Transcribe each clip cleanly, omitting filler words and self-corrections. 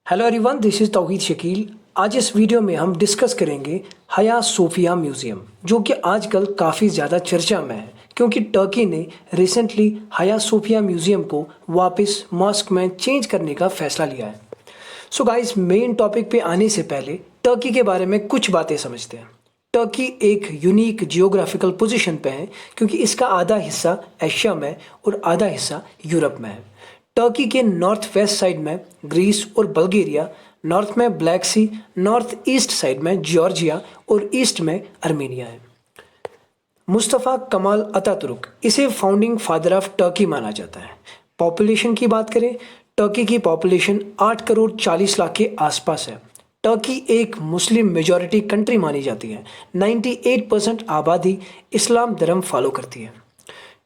Hello everyone, this is तौहीद शकील। आज इस video में हम डिस्कस करेंगे हया सोफिया म्यूज़ियम, जो कि आजकल काफ़ी ज़्यादा चर्चा में है क्योंकि टर्की ने रिसेंटली हया सोफिया म्यूज़ियम को वापस मॉस्क में चेंज करने का फैसला लिया है। सो गाइस, मेन टॉपिक पे आने से पहले टर्की के बारे में कुछ बातें समझते हैं। टर्की एक यूनिक जियोग्राफिकल पोजीशन पे है क्योंकि इसका आधा हिस्सा एशिया में और आधा हिस्सा यूरोप में है। टर्की के नॉर्थ वेस्ट साइड में ग्रीस और बल्गेरिया, नॉर्थ में ब्लैक सी, नॉर्थ ईस्ट साइड में जॉर्जिया और ईस्ट में अर्मेनिया है। मुस्तफ़ा कमाल अतातुर्क इसे फाउंडिंग फादर ऑफ टर्की माना जाता है। पॉपुलेशन की बात करें, टर्की की पॉपुलेशन 8 करोड़ 40 लाख के आसपास है। टर्की एक मुस्लिम मेजॉरिटी कंट्री मानी जाती है। 98% आबादी इस्लाम धर्म फॉलो करती है।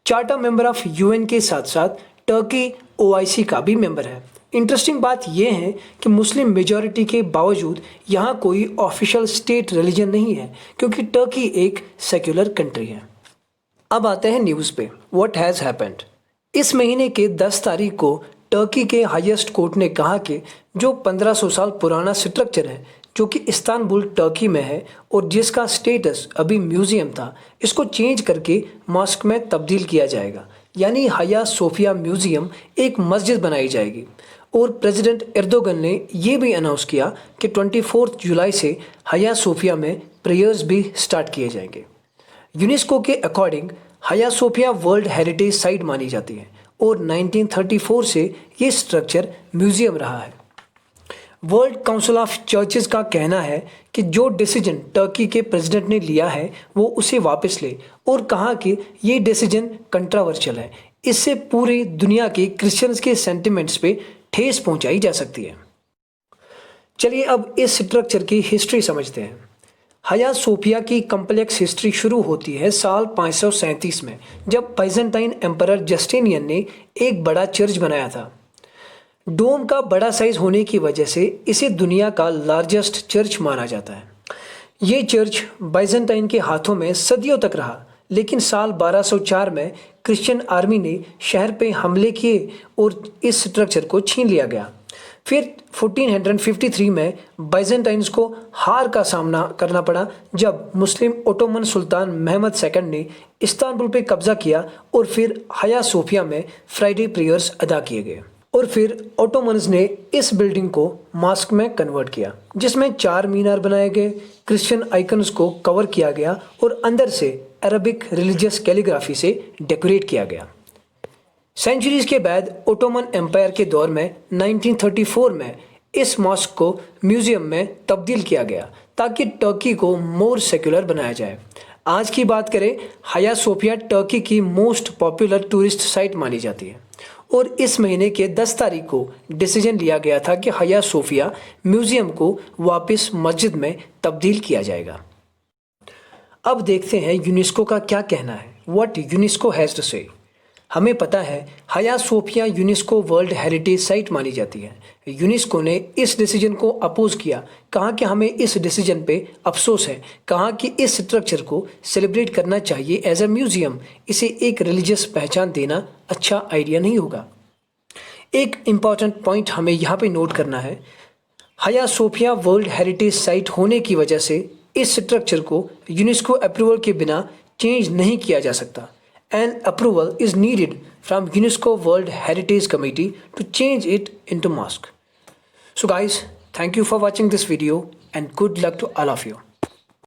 चार्टर मेंबर ऑफ यूएन के साथ साथ टर्की ओआईसी का भी मेंबर है। इंटरेस्टिंग बात यह है कि मुस्लिम मेजॉरिटी के बावजूद यहाँ कोई ऑफिशियल स्टेट रिलीजन नहीं है क्योंकि टर्की एक सेक्युलर कंट्री है। अब आते हैं न्यूज़ पे। What has happened. इस महीने के 10 तारीख को टर्की के हाईएस्ट कोर्ट ने कहा कि जो 1500 साल पुराना स्ट्रक्चर है जो कि इस्तांबुल टर्की में है और जिसका स्टेटस अभी म्यूजियम था, इसको चेंज करके मॉस्क में तब्दील किया जाएगा। यानी हया सोफिया म्यूजियम एक मस्जिद बनाई जाएगी। और प्रेसिडेंट एर्दोगन ने ये भी अनाउंस किया कि 24 जुलाई से हया सोफिया में प्रेयर्स भी स्टार्ट किए जाएंगे। यूनेस्को के अकॉर्डिंग हया सोफिया वर्ल्ड हेरिटेज साइट मानी जाती है और 1934 से ये स्ट्रक्चर म्यूजियम रहा है। वर्ल्ड काउंसिल ऑफ चर्चेज का कहना है कि जो डिसीजन टर्की के प्रेसिडेंट ने लिया है वो उसे वापस ले और कहा कि ये डिसीजन कंट्रोवर्शियल है। इससे पूरी दुनिया के क्रिश्चियंस के सेंटिमेंट्स पे ठेस पहुंचाई जा सकती है। चलिए अब इस स्ट्रक्चर की हिस्ट्री समझते हैं। हया सोफिया की कम्प्लेक्स हिस्ट्री शुरू होती है साल 537 में, जब बाइजेंटाइन एम्परर जस्टिनियन ने एक बड़ा चर्च बनाया था। डोम का बड़ा साइज होने की वजह से इसे दुनिया का लार्जेस्ट चर्च माना जाता है। ये चर्च बाइजेंटाइन के हाथों में सदियों तक रहा, लेकिन साल 1204 में क्रिश्चियन आर्मी ने शहर पे हमले किए और इस स्ट्रक्चर को छीन लिया गया। फिर 1453 में बाइजेंटाइन्स को हार का सामना करना पड़ा जब मुस्लिम ओटोमन सुल्तान महमद सेकंड ने इस्तांबुल पे कब्जा किया और फिर हया सोफिया में फ्राइडे प्रेयर्स अदा किए गए। और फिर ओटोमन्स ने इस बिल्डिंग को मॉस्क में कन्वर्ट किया, जिसमें 4 मीनार बनाए गए, क्रिश्चियन आइकन्स को कवर किया गया और अंदर से अरबिक रिलीजियस कैलीग्राफी से डेकोरेट किया गया। सेंचुरीज के बाद ओटोमन एम्पायर के दौर में 1934 में इस मॉस्क को म्यूजियम में तब्दील किया गया ताकि टर्की को मोर सेक्युलर बनाया जाए। आज की बात करें, हया सोफिया टर्की की मोस्ट पॉपुलर टूरिस्ट साइट मानी जाती है और इस महीने के 10 तारीख को डिसीजन लिया गया था कि हया सोफिया म्यूजियम को वापस मस्जिद में तब्दील किया जाएगा। अब देखते हैं यूनेस्को का क्या कहना है। व्हाट यूनेस्को हैज़ टू से। हमें पता है Hagia Sophia UNESCO world heritage site मानी जाती है। यूनेस्को ने इस डिसीजन को अपोज किया, कहा कि हमें इस डिसीजन पे अफसोस है, कहा कि इस स्ट्रक्चर को सेलिब्रेट करना चाहिए एज अ म्यूजियम। इसे एक रिलीजियस पहचान देना अच्छा आइडिया नहीं होगा। एक इम्पॉर्टेंट पॉइंट हमें यहाँ पे नोट करना है, Hagia Sophia world heritage site होने की वजह से इस स्ट्रक्चर को यूनेस्को अप्रूवल के बिना चेंज नहीं किया जा सकता। An approval is needed from UNESCO World Heritage Committee to change it into mosque. So guys, thank you for watching this video and good luck to all of you.